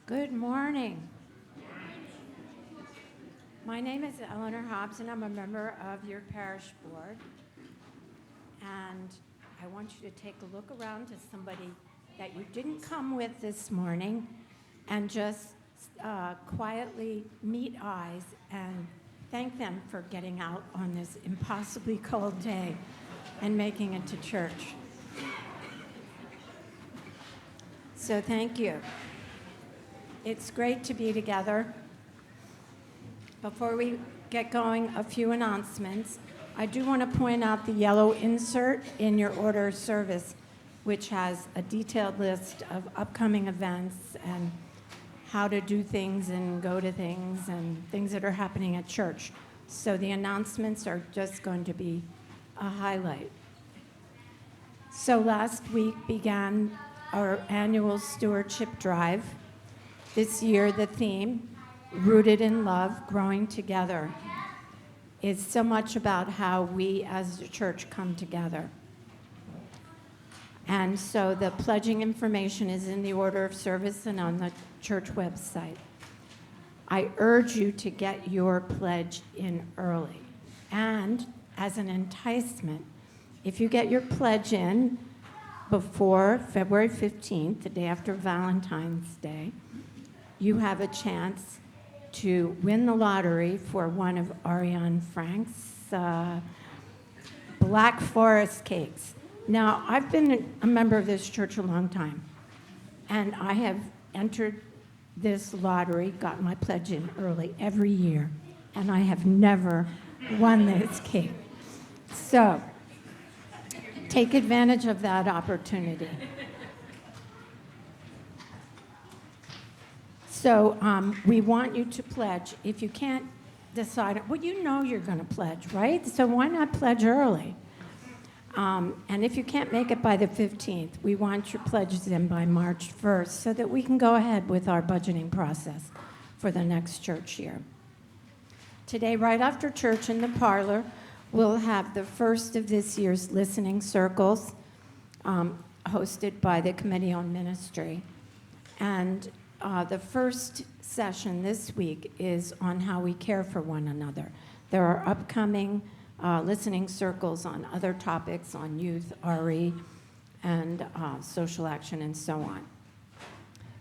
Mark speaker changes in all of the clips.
Speaker 1: Good morning. My name is Eleanor Hobbs, and I'm a member of your parish board. And I want you to take a look around to somebody that you didn't come with this morning and just quietly meet eyes and thank them for getting out on this impossibly cold day and making it to church. So thank you. It's great to be together. Before we get going, a few announcements. I do want to point out the yellow insert in your order of service, which has a detailed list of upcoming events and how to do things and go to things and things that are happening at church. So the announcements are just going to be a highlight. So last week began our annual stewardship drive. This year, the theme, Rooted in Love, Growing Together, is so much about how we as a church come together. And so the pledging information is in the order of service and on the church website. I urge you to get your pledge in early. And as an enticement, if you get your pledge in before February 15th, the day after Valentine's Day, you have a chance to win the lottery for one of Ariane Frank's Black Forest cakes. Now, I've been a member of this church a long time, and I have entered this lottery, got my pledge in early every year, and I have never won this cake. So, take advantage of that opportunity. So we want you to pledge. If you can't decide, well, you know you're going to pledge, right? So why not pledge early? And if you can't make it by the 15th, we want your pledges in by March 1st so that we can go ahead with our budgeting process for the next church year. Today, right after church in the parlor, we'll have the first of this year's listening circles hosted by the Committee on Ministry. And the first session this week is on how we care for one another. There are upcoming listening circles on other topics, on youth, RE, and social action, and so on.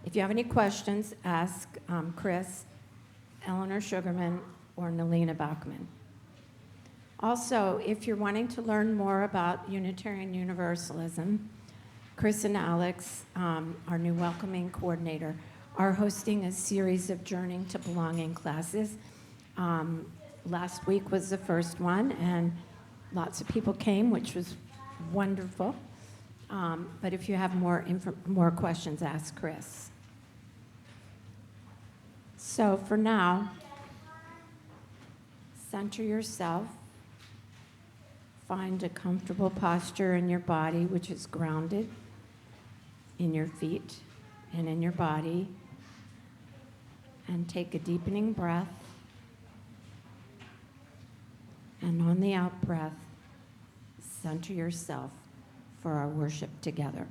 Speaker 1: If you have any questions, ask Chris, Eleanor Sugarman, or Nalina Bachman. Also, if you're wanting to learn more about Unitarian Universalism, Chris and Alex, our new welcoming coordinator, are hosting a series of Journeying to Belonging classes. Last week was the first one, and lots of people came, which was wonderful. But if you have more questions, ask Chris. So for now, center yourself. Find a comfortable posture in your body, which is grounded in your feet and in your body. And take a deepening breath. And on the out breath, center yourself for our worship together.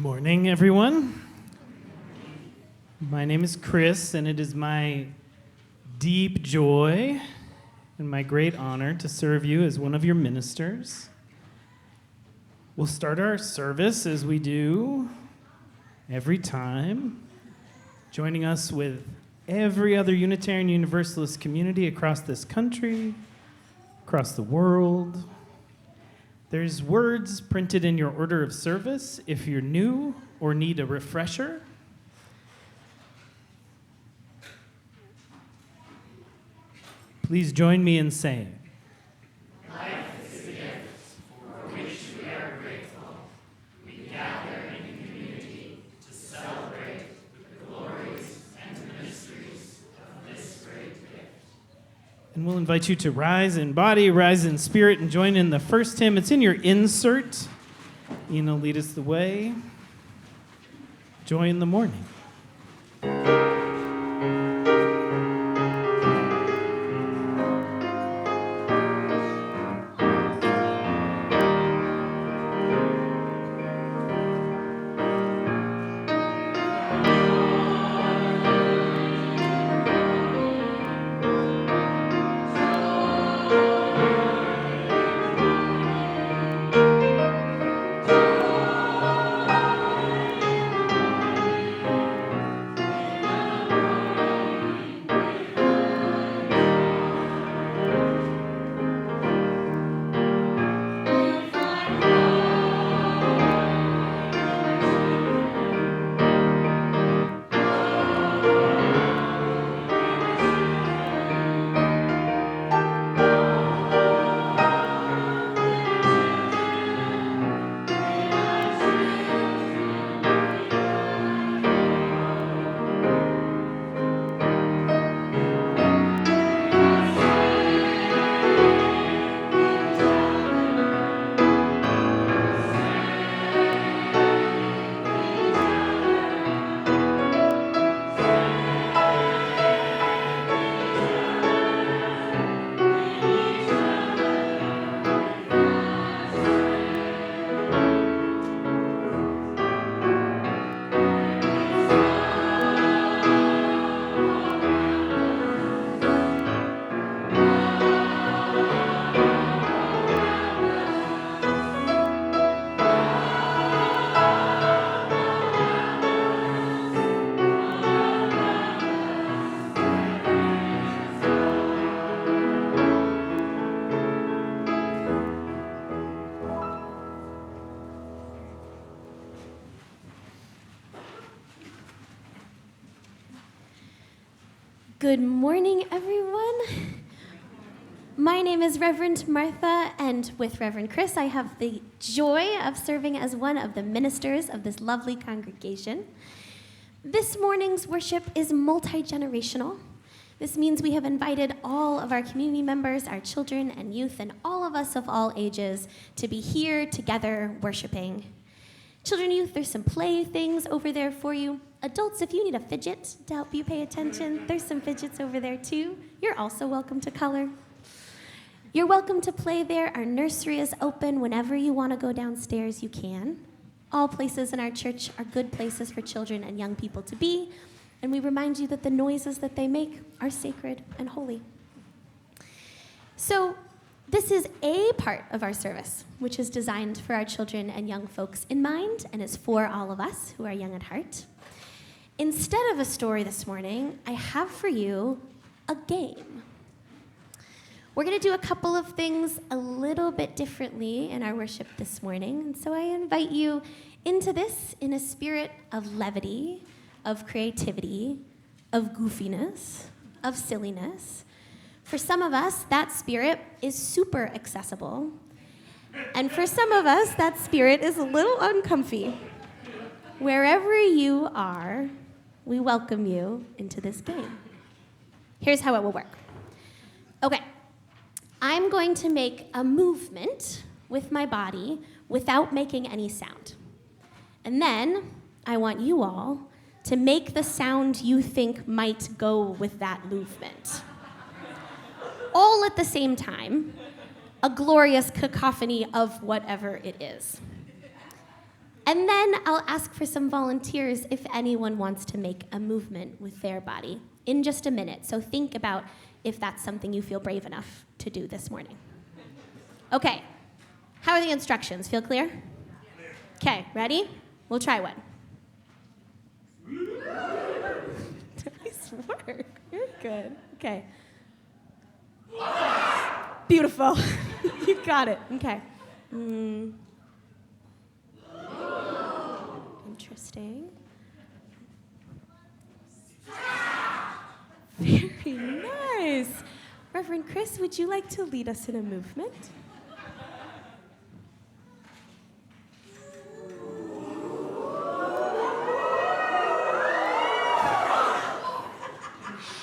Speaker 2: Morning, everyone. My name is Chris, and it is my deep joy and my great honor to serve you as one of your ministers. We'll start our service as we do every time, joining us with every other Unitarian Universalist community across this country, across the world. There's words printed in your order of service if you're new or need a refresher. Please join me in saying,
Speaker 3: life is a gift for which we are grateful. We gather in community to celebrate the glories and the mysteries of this great gift.
Speaker 2: and we'll invite you to rise in body, rise in spirit, and join in the first hymn. It's in your insert. Ina, lead us the way. Joy in the morning.
Speaker 4: Good morning, everyone. My name is Rev Martha, and with Rev Chris, I have the joy of serving as one of the ministers of this lovely congregation. This morning's worship is multi-generational. This means we have invited all of our community members, our children and youth, and all of us of all ages to be here together worshiping. Children and youth, there's some play things over there for you. Adults, if you need a fidget to help you pay attention, there's some fidgets over there too. You're also welcome to color. You're welcome to play there. Our nursery is open. Whenever you want to go downstairs, you can. All places in our church are good places for children and young people to be, and we remind you that the noises that they make are sacred and holy. So, this is a part of our service, which is designed for our children and young folks in mind, and is for all of us who are young at heart. Instead of a story this morning, I have for you a game. We're going to do a couple of things a little bit differently in our worship this morning, and so I invite you into this in a spirit of levity, of creativity, of goofiness, of silliness. For some of us, that spirit is super accessible, and for some of us, that spirit is a little uncomfy. Wherever you are, we welcome you into this game. Here's how it will work. Okay, I'm going to make a movement with my body without making any sound. And then I want you all to make the sound you think might go with that movement. All at the same time, a glorious cacophony of whatever it is. And then I'll ask for some volunteers if anyone wants to make a movement with their body in just a minute. So think about if that's something you feel brave enough to do this morning. Okay, how are the instructions? Feel clear? Okay, ready? We'll try one. Nice work. You're good. Okay. Beautiful. You got it. Okay. Interesting. Very nice. Reverend Chris, would you like to lead us in a movement?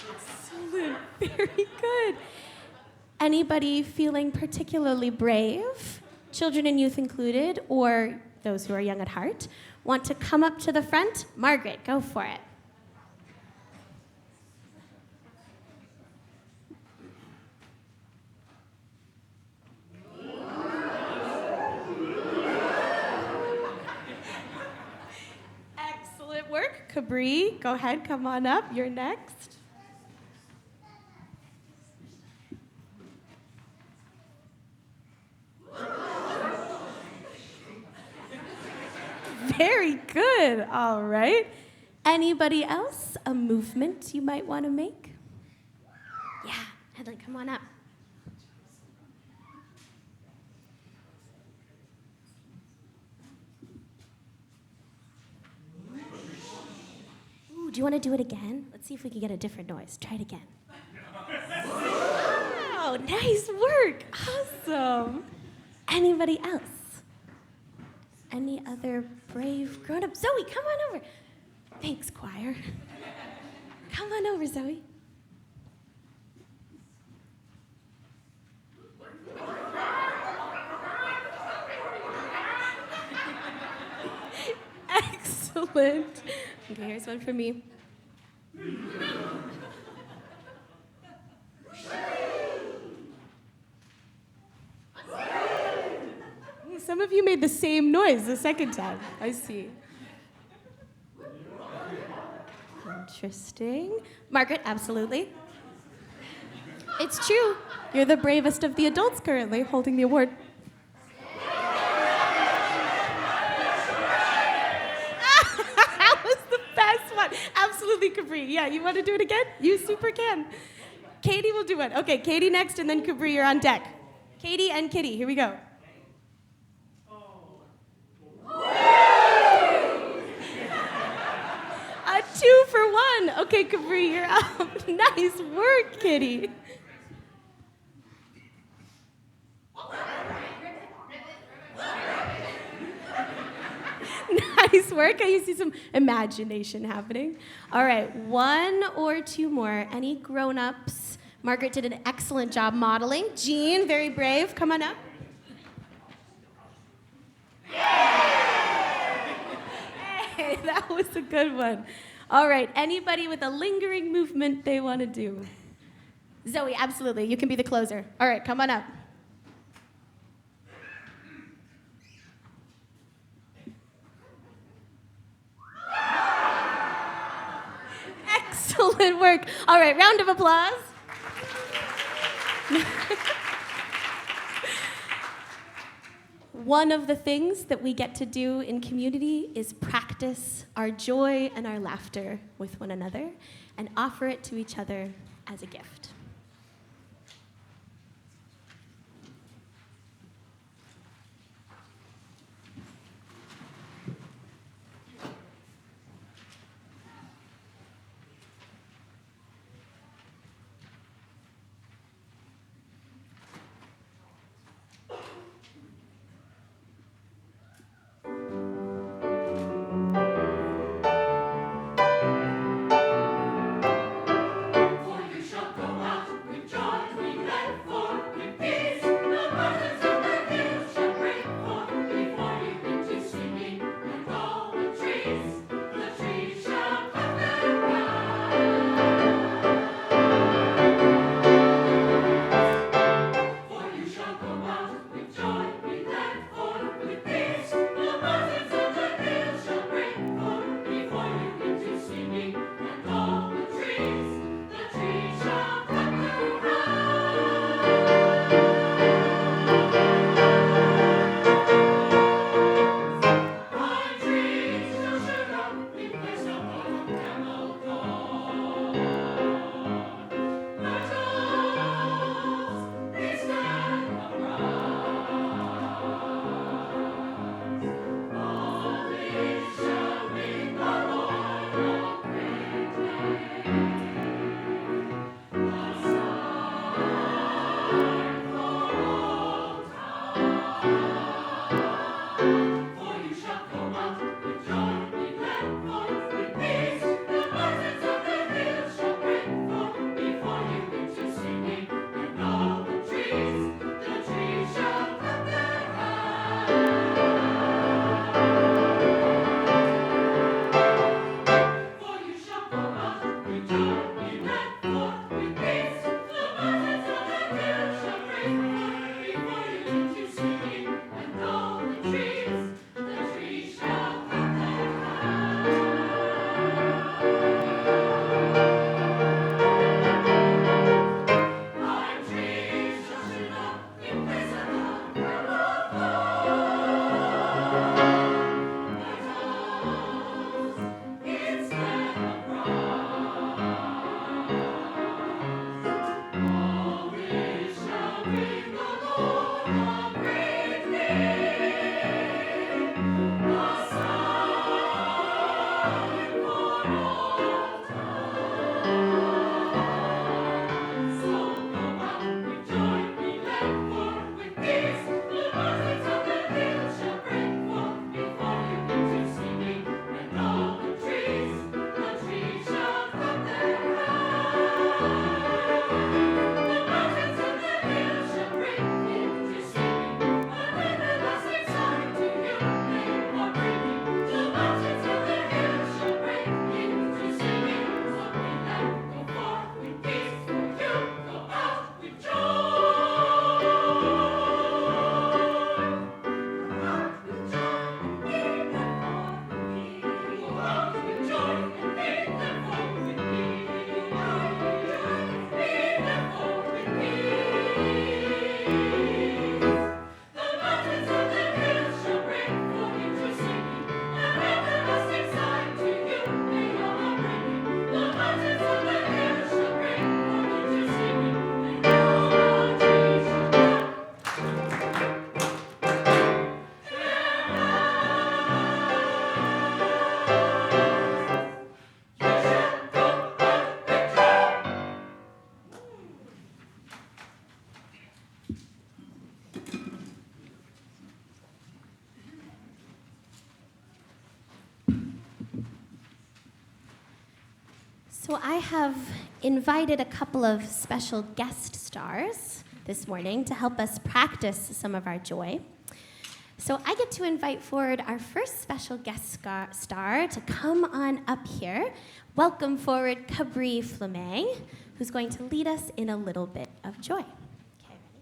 Speaker 4: Excellent. Very good. Anybody feeling particularly brave, children and youth included, or those who are young at heart, want to come up to the front? Margaret, go for it. Excellent work. Cabri, go ahead, come on up. You're next. Very good. All right. Anybody else? A movement you might want to make? Yeah, Headland, come on up. Ooh, do you want to do it again? Let's see if we can get a different noise. Try it again. Wow, nice work. Awesome. Anybody else? Any other brave grown-up? Zoe, come on over. Thanks, choir. Come on over, Zoe. Excellent. Okay, here's one for me. Some of you made the same noise the second time. I see. Interesting. Margaret, absolutely. It's true. You're the bravest of the adults currently holding the award. That was the best one. Absolutely, Capri. Yeah, you want to do it again? You super can. Katie will do it. Okay, Katie next, and then Capri, you're on deck. Katie and Kitty, here we go. A 2 for 1. Okay, Capri, you're up. Nice work, Kitty. Nice work. I see some imagination happening. All right, 1 or 2 more. Any grown-ups? Margaret did an excellent job modeling. Jean, very brave. Come on up. Hey, that was a good one. All right, anybody with a lingering movement they want to do? Zoe, absolutely. You can be the closer. All right, come on up. Excellent work. All right, round of applause. One of the things that we get to do in community is practice our joy and our laughter with one another and offer it to each other as a gift. So I have invited a couple of special guest stars this morning to help us practice some of our joy. So I get to invite forward our first special guest star to come on up here. Welcome forward Cabri Flemay, who's going to lead us in a little bit of joy. Okay, ready?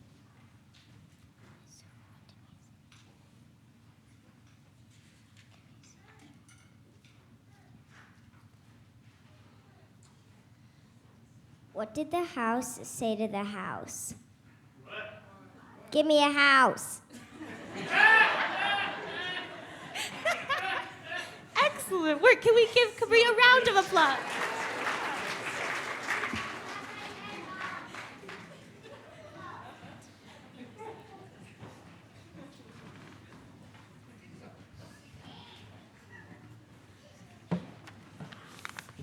Speaker 5: What did the house say to the house? What? Give me a house.
Speaker 4: Excellent work. Can we give Cabri a round of applause?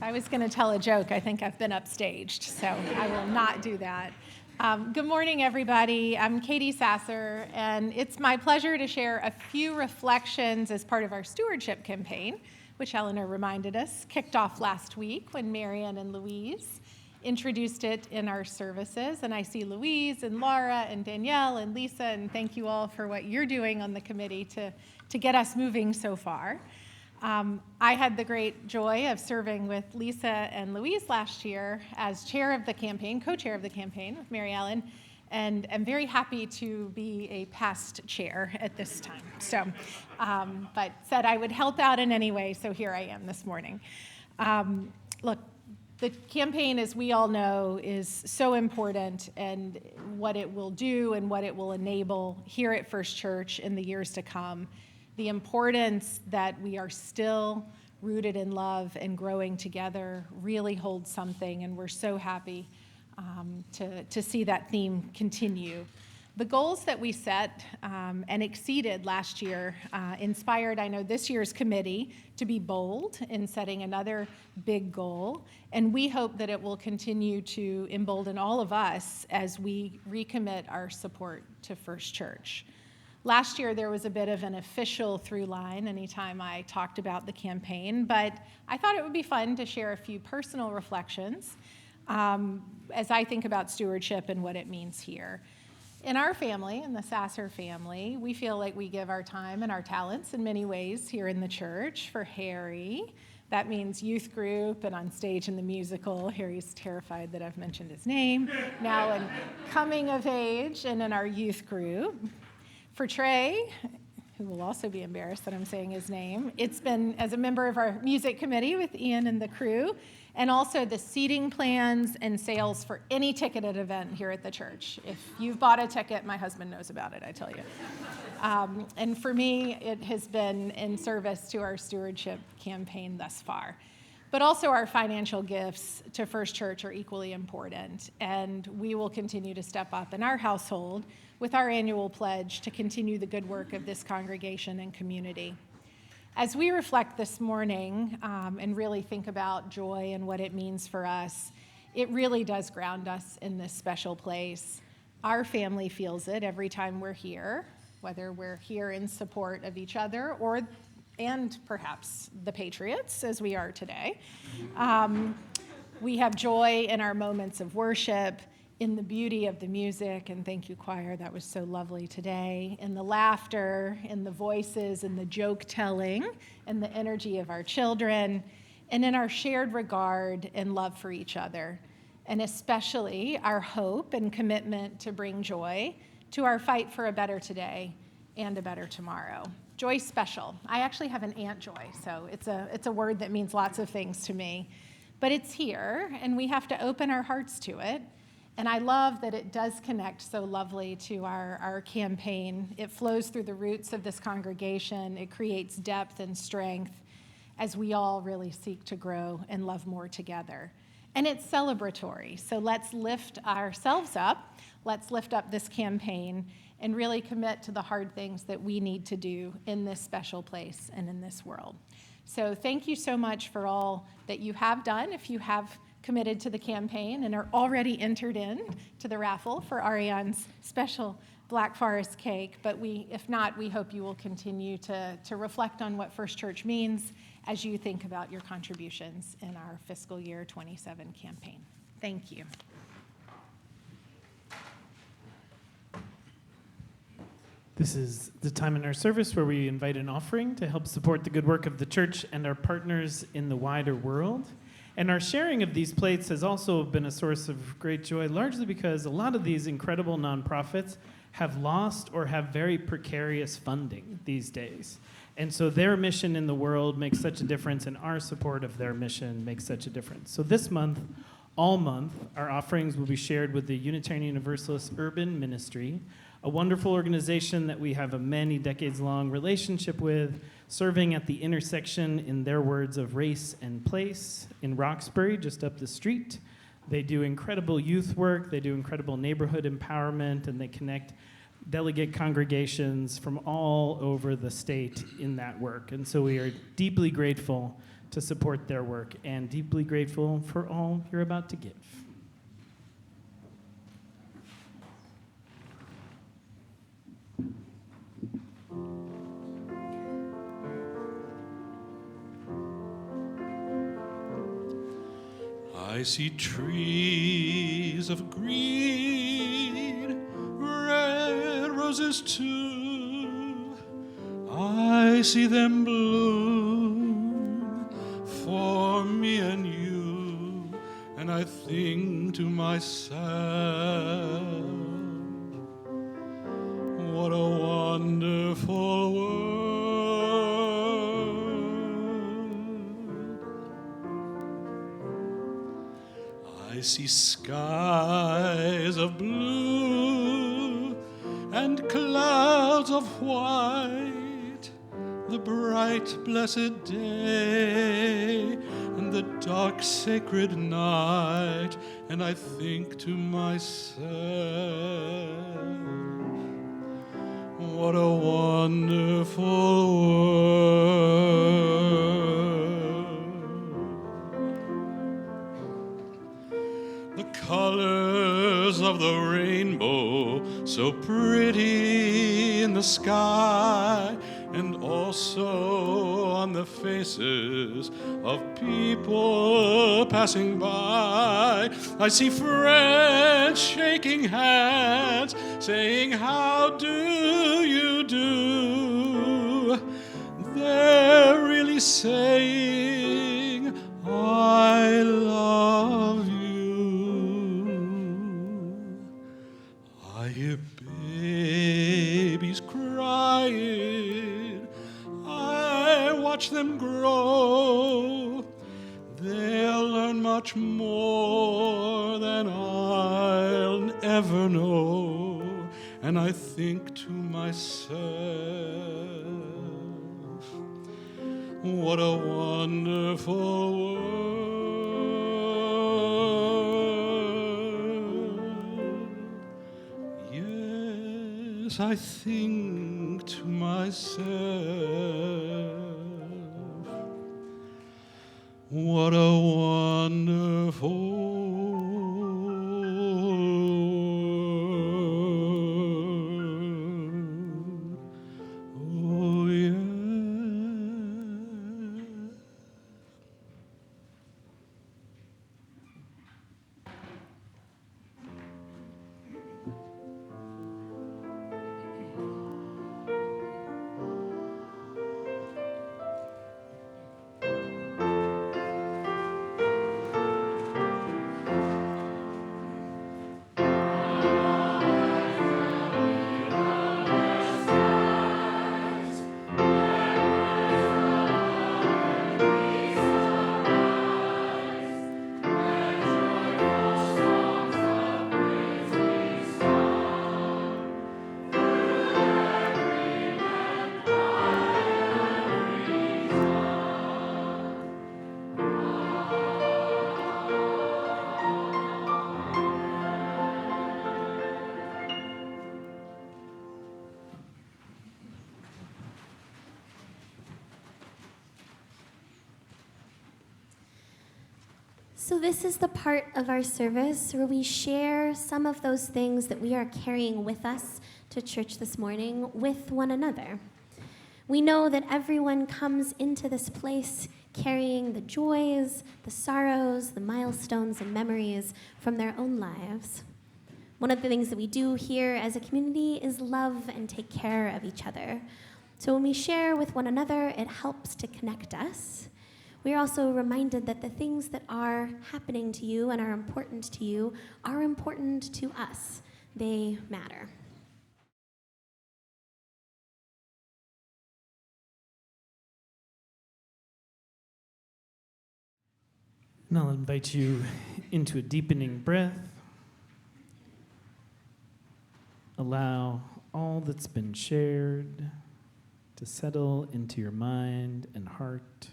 Speaker 6: I was going to tell a joke. I think I've been upstaged, so I will not do that. Good morning, everybody. I'm Katie Sasser, and it's my pleasure to share a few reflections as part of our stewardship campaign, which Eleanor reminded us kicked off last week when Marianne and Louise introduced it in our services. And I see Louise and Laura and Danielle and Lisa, and thank you all for what you're doing on the committee to get us moving so far. I had the great joy of serving with Lisa and Louise last year as chair of the campaign, co-chair of the campaign with Mary Ellen, and I'm very happy to be a past chair at this time. So, but said I would help out in any way, so here I am this morning. Look, the campaign, as we all know, is so important, and what it will do and what it will enable here at First Church in the years to come. The importance that we are still rooted in love and growing together really holds something, and we're so happy to see that theme continue. The goals that we set and exceeded last year inspired, I know, this year's committee to be bold in setting another big goal, and we hope that it will continue to embolden all of us as we recommit our support to First Church. Last year, there was a bit of an official through line anytime I talked about the campaign, but I thought it would be fun to share a few personal reflections as I think about stewardship and what it means here. In our family, in the Sasser family, we feel like we give our time and our talents in many ways here in the church. For Harry, that means youth group and on stage in the musical. Harry's terrified that I've mentioned his name. Now in coming of age and in our youth group. For Trey, who will also be embarrassed that I'm saying his name, it's been as a member of our music committee with Ian and the crew, and also the seating plans and sales for any ticketed event here at the church. If you've bought a ticket, my husband knows about it, I tell you. And for me, it has been in service to our stewardship campaign thus far. But also our financial gifts to First Church are equally important, and we will continue to step up in our household with our annual pledge to continue the good work of this congregation and community. As we reflect this morning and really think about joy and what it means for us, it really does ground us in this special place. Our family feels it every time we're here, whether we're here in support of each other and perhaps the Patriots, as we are today. We have joy in our moments of worship, in the beauty of the music, and thank you, choir, that was so lovely today, in the laughter, in the voices, in the joke telling, and the energy of our children, and in our shared regard and love for each other, and especially our hope and commitment to bring joy to our fight for a better today and a better tomorrow. Joy's special. I actually have an Aunt Joy, so it's a word that means lots of things to me, but it's here, and we have to open our hearts to it. And I love that it does connect so lovely to our campaign. It flows through the roots of this congregation. It creates depth and strength as we all really seek to grow and love more together. And it's celebratory. So let's lift ourselves up. Let's lift up this campaign and really commit to the hard things that we need to do in this special place and in this world. So thank you so much for all that you have done. If you have committed to the campaign and are already entered in to the raffle for Ariane's special Black Forest cake, but if not, we hope you will continue to reflect on what First Church means as you think about your contributions in our fiscal year 27 campaign. Thank you.
Speaker 2: This is the time in our service where we invite an offering to help support the good work of the church and our partners in the wider world. And our sharing of these plates has also been a source of great joy, largely because a lot of these incredible nonprofits have lost or have very precarious funding these days. And so their mission in the world makes such a difference, and our support of their mission makes such a difference. So this month, all month, our offerings will be shared with the Unitarian Universalist Urban Ministry, a wonderful organization that we have a many decades-long relationship with, serving at the intersection, in their words, of race and place in Roxbury, just up the street. They do incredible youth work, they do incredible neighborhood empowerment, and they connect delegate congregations from all over the state in that work. And so we are deeply grateful to support their work and deeply grateful for all you're about to give.
Speaker 3: I see trees of green, red roses too. I see them bloom for me and you, and I think to myself, what a wonderful world. I see skies of blue and clouds of white, the bright blessed day and the dark sacred night, and I think to myself, what a wonderful world. The colors of the rainbow, so pretty in the sky, and also on the faces of people passing by. I see friends shaking hands, saying, how do you do? They're really saying, I love you. I hear babies crying, I watch them grow. They'll learn much more than I'll ever know. And I think to myself, what a wonderful world. Yes, I think to myself, what a wonderful world. Oh, yeah.
Speaker 4: So this is the part of our service where we share some of those things that we are carrying with us to church this morning with one another. We know that everyone comes into this place carrying the joys, the sorrows, the milestones, and memories from their own lives. One of the things that we do here as a community is love and take care of each other. So when we share with one another, it helps to connect us. We are also reminded that the things that are happening to you and are important to you are important to us. They matter.
Speaker 2: And I'll invite you into a deepening breath. Allow all that's been shared to settle into your mind and heart.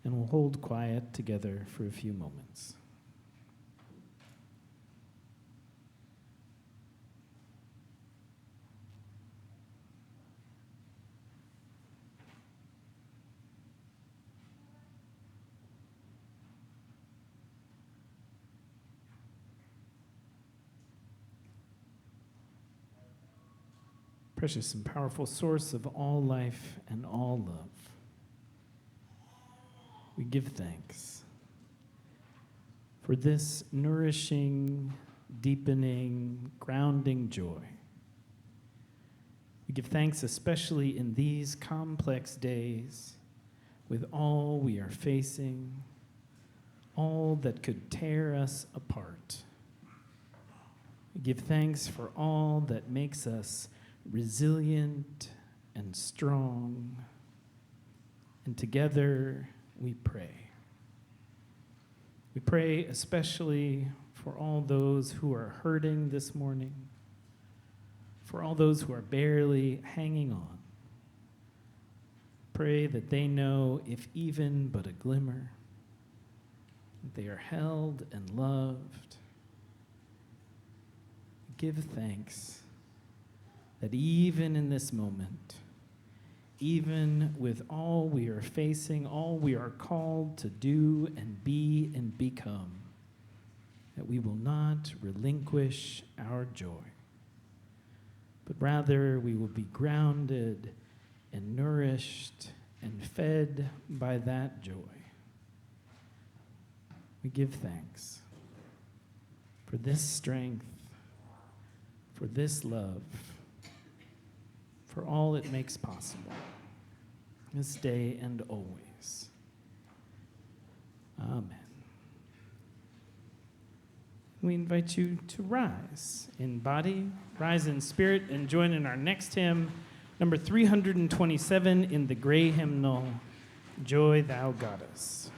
Speaker 2: And we'll hold quiet together for a few moments. Precious and powerful source of all life and all love, we give thanks for this nourishing, deepening, grounding joy. We give thanks especially in these complex days with all we are facing, all that could tear us apart. We give thanks for all that makes us resilient and strong, and together we pray. We pray especially for all those who are hurting this morning, for all those who are barely hanging on. Pray that they know, if even but a glimmer, that they are held and loved. Give thanks that even in this moment, even with all we are facing, all we are called to do and be and become, that we will not relinquish our joy, but rather we will be grounded and nourished and fed by that joy. We give thanks for this strength, for this love, for all it makes possible, this day and always. Amen. We invite you to rise in body, rise in spirit, and join in our next hymn, number 327 in the gray hymnal, Joy Thou Goddess.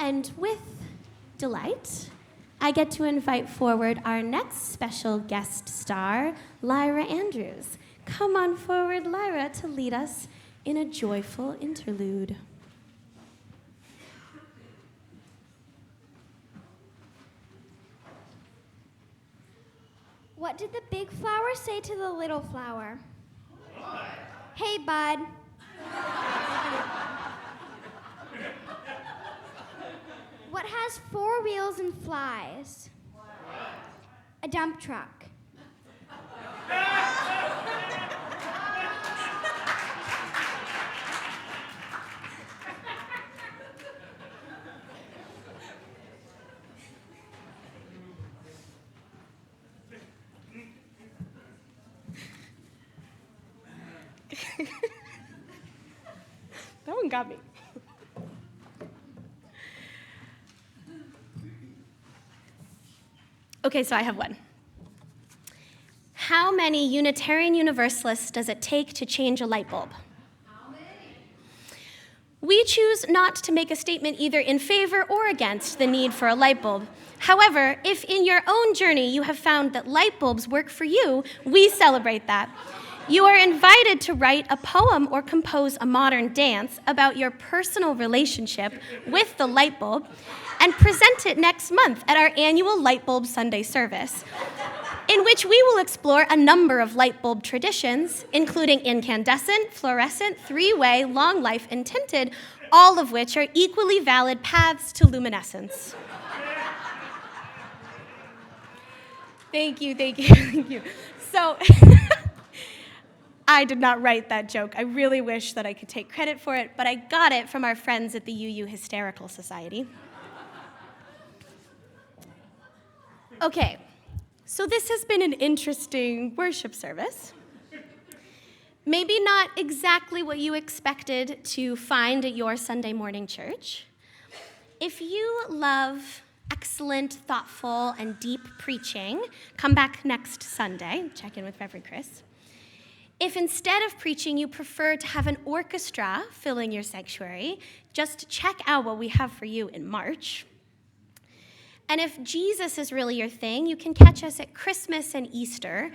Speaker 4: And with delight, I get to invite forward our next special guest star, Lyra Andrews. Come on forward, Lyra, to lead us in a joyful interlude.
Speaker 5: What did the big flower say to the little flower? What? Hey, bud. What has 4 wheels and flies? What? A dump truck.
Speaker 4: That one got me. Okay, so I have one. How many Unitarian Universalists does it take to change a light bulb? How many? We choose not to make a statement either in favor or against the need for a light bulb. However, if in your own journey you have found that light bulbs work for you, we celebrate that. You are invited to write a poem or compose a modern dance about your personal relationship with the light bulb and present it next month at our annual Light Bulb Sunday service, in which we will explore a number of light bulb traditions, including incandescent, fluorescent, 3-way, long life, and tinted, all of which are equally valid paths to luminescence. Thank you, thank you, thank you. So, I did not write that joke. I really wish that I could take credit for it, but I got it from our friends at the UU Hysterical Society. Okay, so this has been an interesting worship service. Maybe not exactly what you expected to find at your Sunday morning church. If you love excellent, thoughtful, and deep preaching, come back next Sunday, check in with Reverend Chris. If instead of preaching you prefer to have an orchestra filling your sanctuary, just check out what we have for you in March. And if Jesus is really your thing, you can catch us at Christmas and Easter,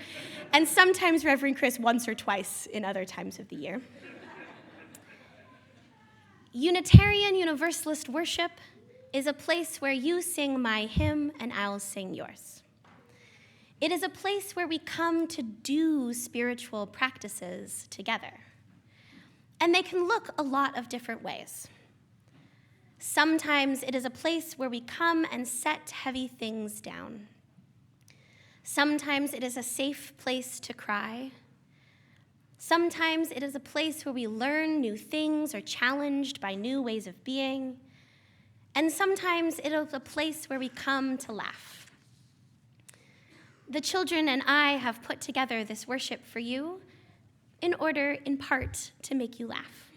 Speaker 4: and sometimes Reverend Chris once or twice in other times of the year. Unitarian Universalist worship is a place where you sing my hymn and I'll sing yours. It is a place where we come to do spiritual practices together. And they can look a lot of different ways. Sometimes it is a place where we come and set heavy things down. Sometimes it is a safe place to cry. Sometimes it is a place where we learn new things or challenged by new ways of being. And sometimes it is a place where we come to laugh. The children and I have put together this worship for you in order, in part, to make you laugh.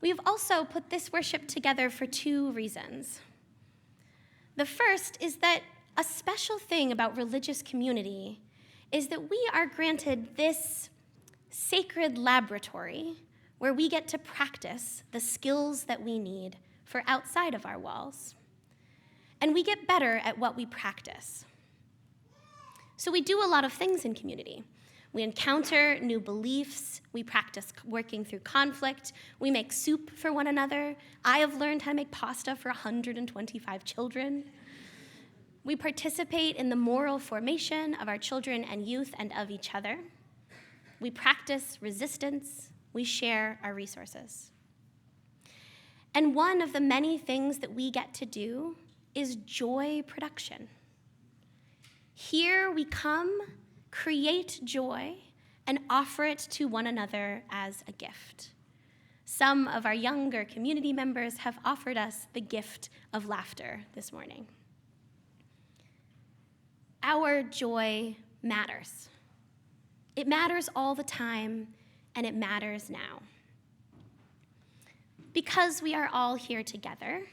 Speaker 4: We have also put this worship together for 2 reasons. The first is that a special thing about religious community is that we are granted this sacred laboratory where we get to practice the skills that we need for outside of our walls. And we get better at what we practice. So we do a lot of things in community. We encounter new beliefs, we practice working through conflict, we make soup for one another. I have learned how to make pasta for 125 children. We participate in the moral formation of our children and youth and of each other. We practice resistance, we share our resources. And one of the many things that we get to do is joy production. Here we come, create joy, and offer it to one another as a gift. Some of our younger community members have offered us the gift of laughter this morning. Our joy matters. It matters all the time, and it matters now. Because we are all here together,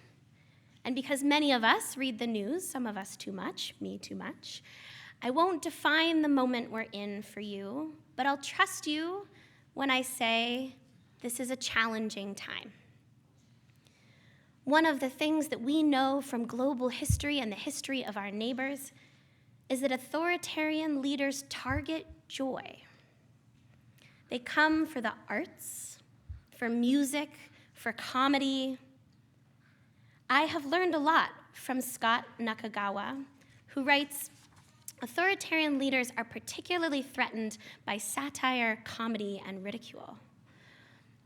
Speaker 4: and because many of us read the news, some of us too much, me too much, I won't define the moment we're in for you, but I'll trust you when I say this is a challenging time. one of the things that we know from global history and the history of our neighbors is that authoritarian leaders target joy. They come for the arts, for music, for comedy. I have learned a lot from Scott Nakagawa, who writes, authoritarian leaders are particularly threatened by satire, comedy, and ridicule.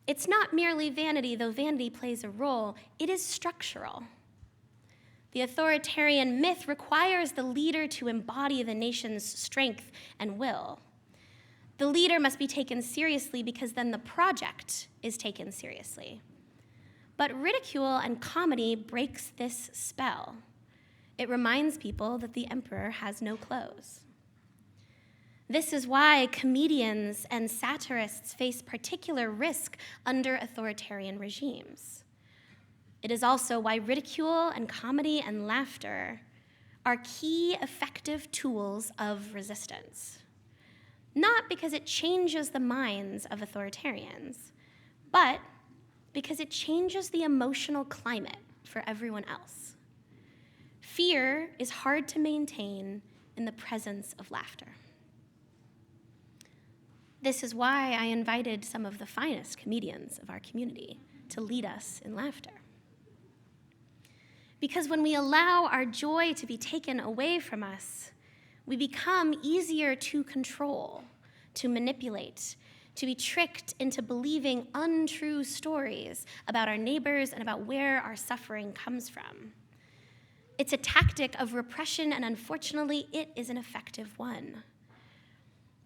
Speaker 4: It's not merely vanity, though vanity plays a role. It is structural. The authoritarian myth requires the leader to embody the nation's strength and will. The leader must be taken seriously because then the project is taken seriously. But ridicule and comedy breaks this spell. It reminds people that the emperor has no clothes. This is why comedians and satirists face particular risk under authoritarian regimes. It is also why ridicule and comedy and laughter are key effective tools of resistance. Not because it changes the minds of authoritarians, but because it changes the emotional climate for everyone else. Fear is hard to maintain in the presence of laughter. This is why I invited some of the finest comedians of our community to lead us in laughter. Because when we allow our joy to be taken away from us, we become easier to control, to manipulate, to be tricked into believing untrue stories about our neighbors and about where our suffering comes from. It's a tactic of repression, and unfortunately, it is an effective one.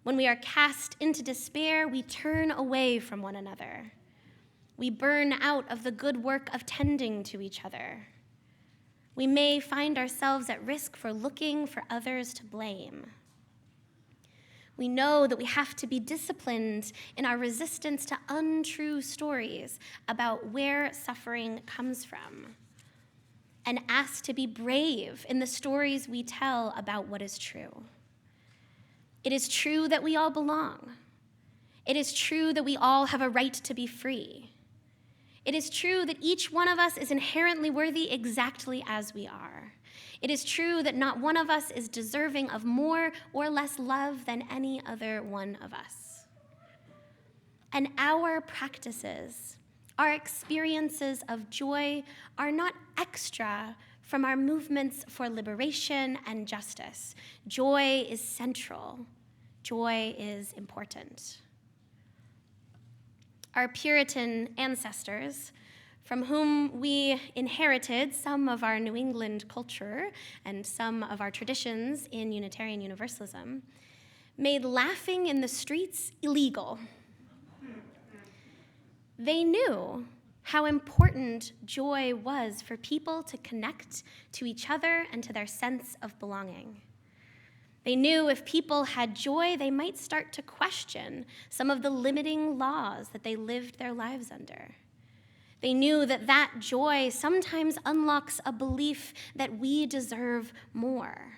Speaker 4: When we are cast into despair, we turn away from one another. We burn out of the good work of tending to each other. We may find ourselves at risk for looking for others to blame. We know that we have to be disciplined in our resistance to untrue stories about where suffering comes from, and asked to be brave in the stories we tell about what is true. It is true that we all belong. It is true that we all have a right to be free. It is true that each one of us is inherently worthy exactly as we are. It is true that not one of us is deserving of more or less love than any other one of us. And our practices, our experiences of joy are not extra from our movements for liberation and justice. Joy is central. Joy is important. Our Puritan ancestors, from whom we inherited some of our New England culture and some of our traditions in Unitarian Universalism, made laughing in the streets illegal. They knew how important joy was for people to connect to each other and to their sense of belonging. They knew if people had joy, they might start to question some of the limiting laws that they lived their lives under. They knew that that joy sometimes unlocks a belief that we deserve more.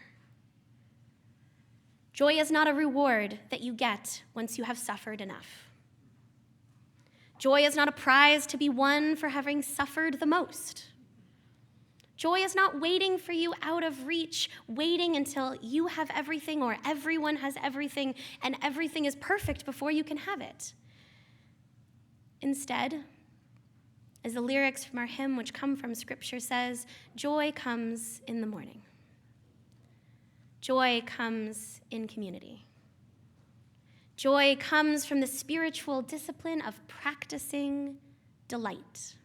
Speaker 4: Joy is not a reward that you get once you have suffered enough. Joy is not a prize to be won for having suffered the most. Joy is not waiting for you out of reach, waiting until you have everything or everyone has everything and everything is perfect before you can have it. Instead, as the lyrics from our hymn, which come from Scripture, says, joy comes in the morning. Joy comes in community. Joy comes from the spiritual discipline of practicing delight.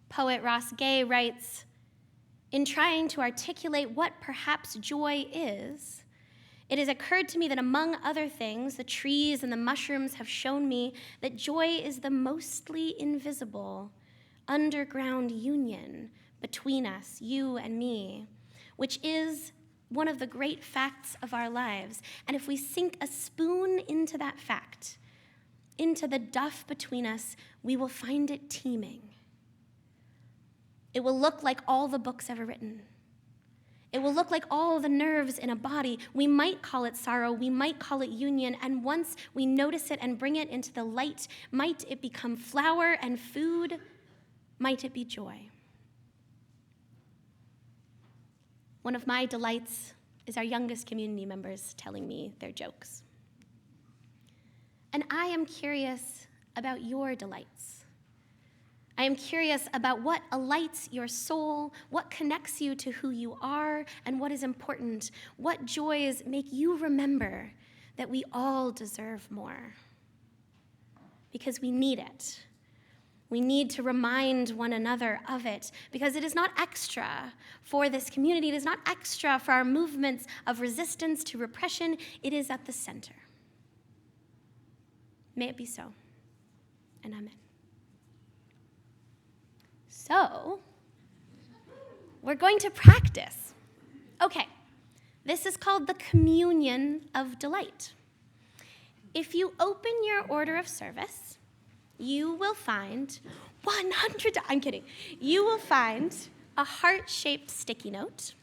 Speaker 4: Poet Ross Gay writes, in trying to articulate what perhaps joy is, it has occurred to me that among other things, the trees and the mushrooms have shown me that joy is the mostly invisible underground union between us, you and me, which is one of the great facts of our lives. And if we sink a spoon into that fact, into the duff between us, we will find it teeming. It will look like all the books ever written. It will look like all the nerves in a body. We might call it sorrow, we might call it union, and once we notice it and bring it into the light, might it become flower and food Might it be joy? One of my delights is our youngest community members telling me their jokes. And I am curious about your delights. I am curious about what alights your soul, what connects you to who you are, and what is important. What joys make you remember that we all deserve more? Because we need it. We need to remind one another of it, because it is not extra for this community. It is not extra for our movements of resistance to repression. It is at the center. May it be so, and amen. So, we're going to practice. Okay, this is called the communion of delight. If you open your order of service, you will find I'm kidding. You will find a heart-shaped sticky note.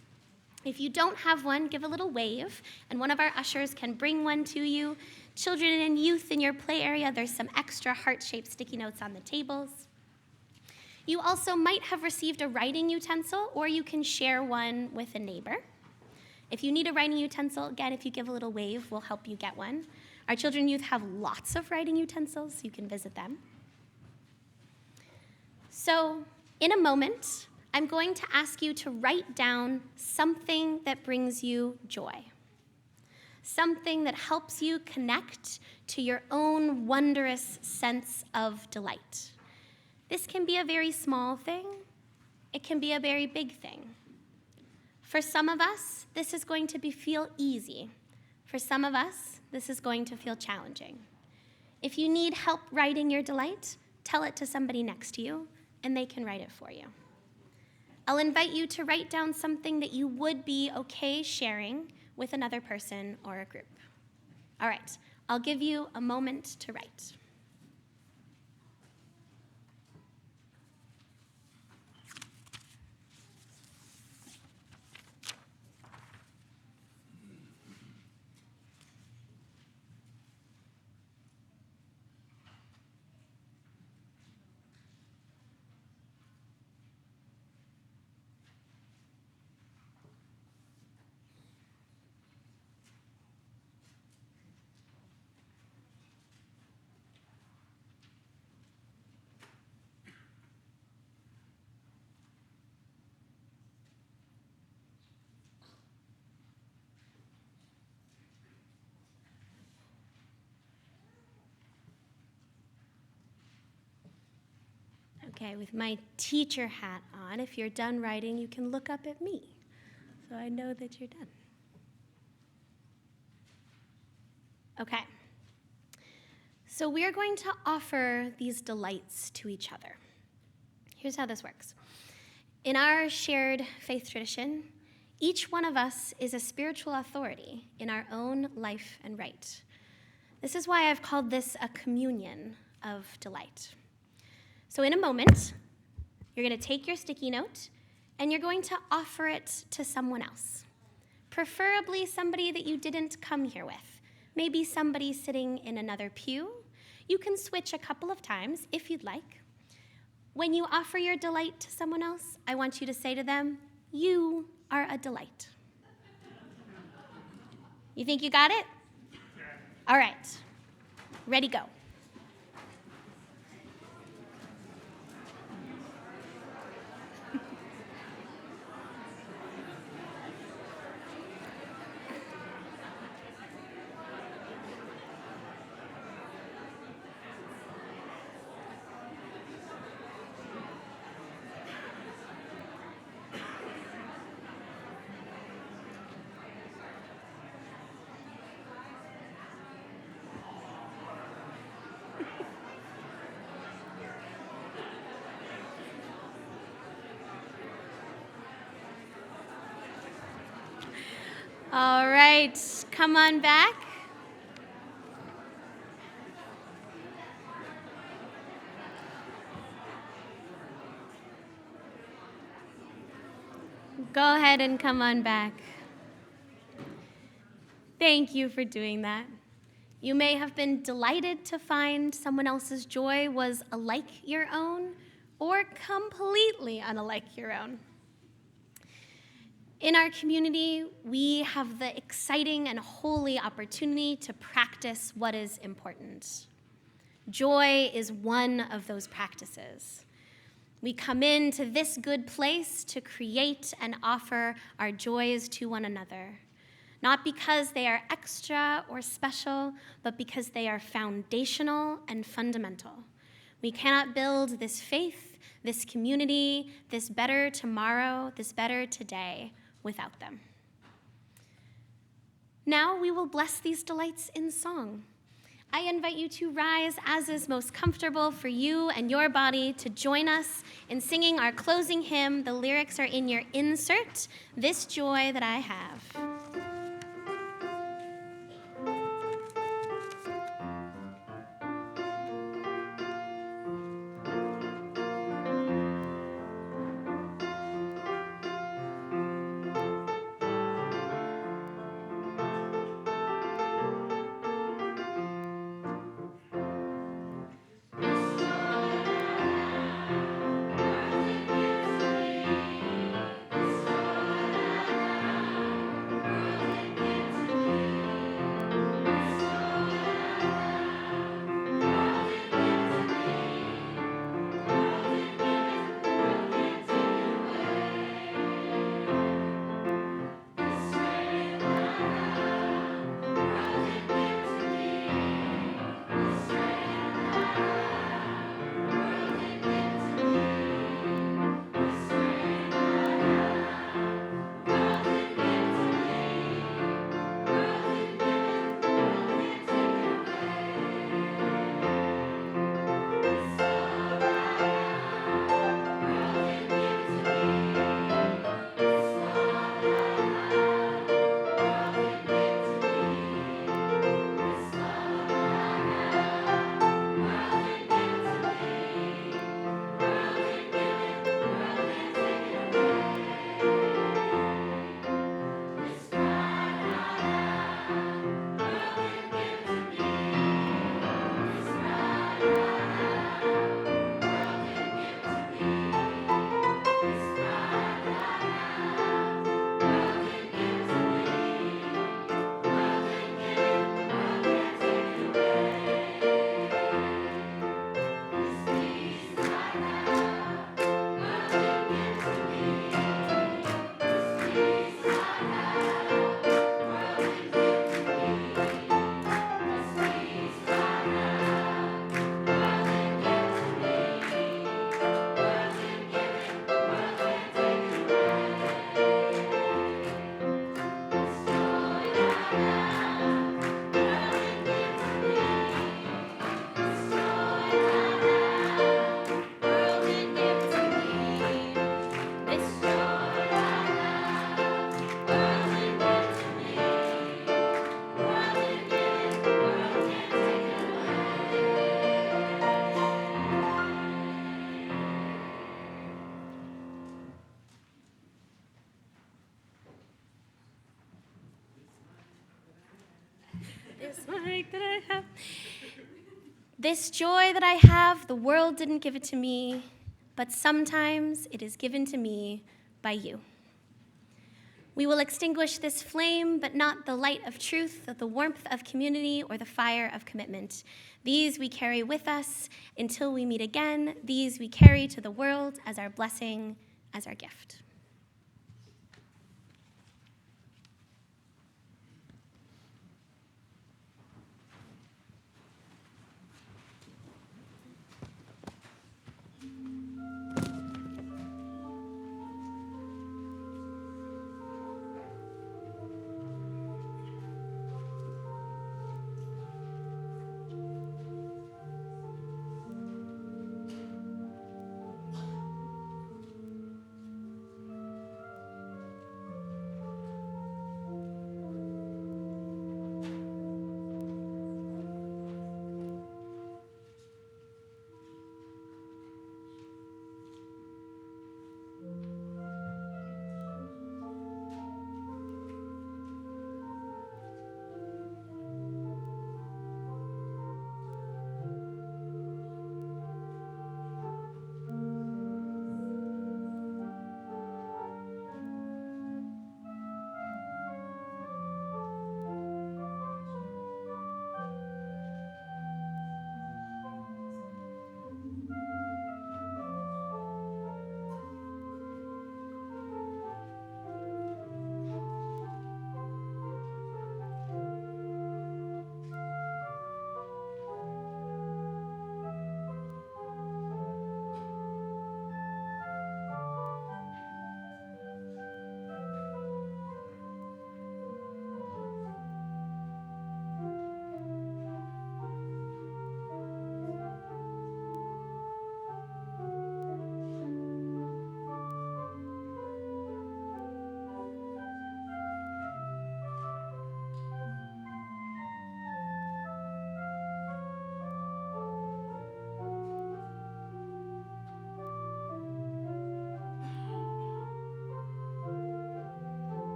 Speaker 4: If you don't have one, give a little wave, and one of our ushers can bring one to you. Children and youth in your play area, there's some extra heart-shaped sticky notes on the tables. You also might have received a writing utensil, or you can share one with a neighbor. If you need a writing utensil, again, if you give a little wave, we'll help you get one. Our children and youth have lots of writing utensils, so you can visit them. So, in a moment, I'm going to ask you to write down something that brings you joy, something that helps you connect to your own wondrous sense of delight. This can be a very small thing. It can be a very big thing. For some of us, this is going to feel easy. For some of us, this is going to feel challenging. If you need help writing your delight, tell it to somebody next to you, and they can write it for you. I'll invite you to write down something that you would be okay sharing with another person or a group. All right, I'll give you a moment to write. Okay, with my teacher hat on, if you're done writing, you can look up at me, so I know that you're done. Okay, so we're going to offer these delights to each other. Here's how this works. In our shared faith tradition, each one of us is a spiritual authority in our own life and right. This is why I've called this a communion of delight. So in a moment, you're going to take your sticky note and you're going to offer it to someone else, preferably somebody that you didn't come here with, maybe somebody sitting in another pew. You can switch a couple of times if you'd like. When you offer your delight to someone else, I want you to say to them, "You are a delight." You think you got it? All right, ready, go. All right, come on back. Go ahead and come on back. Thank you for doing that. You may have been delighted to find someone else's joy was alike your own, or completely unlike your own. In our community, we have the exciting and holy opportunity to practice what is important. Joy is one of those practices. We come into this good place to create and offer our joys to one another, not because they are extra or special, but because they are foundational and fundamental. We cannot build this faith, this community, this better tomorrow, this better today without them. Now we will bless these delights in song. I invite you to rise as is most comfortable for you and your body to join us in singing our closing hymn. The lyrics are in your insert, This Joy That I Have. This joy that I have, the world didn't give it to me, but sometimes it is given to me by you. We will extinguish this flame, but not the light of truth, the warmth of community, or the fire of commitment. These we carry with us until we meet again. These we carry to the world as our blessing, as our gift.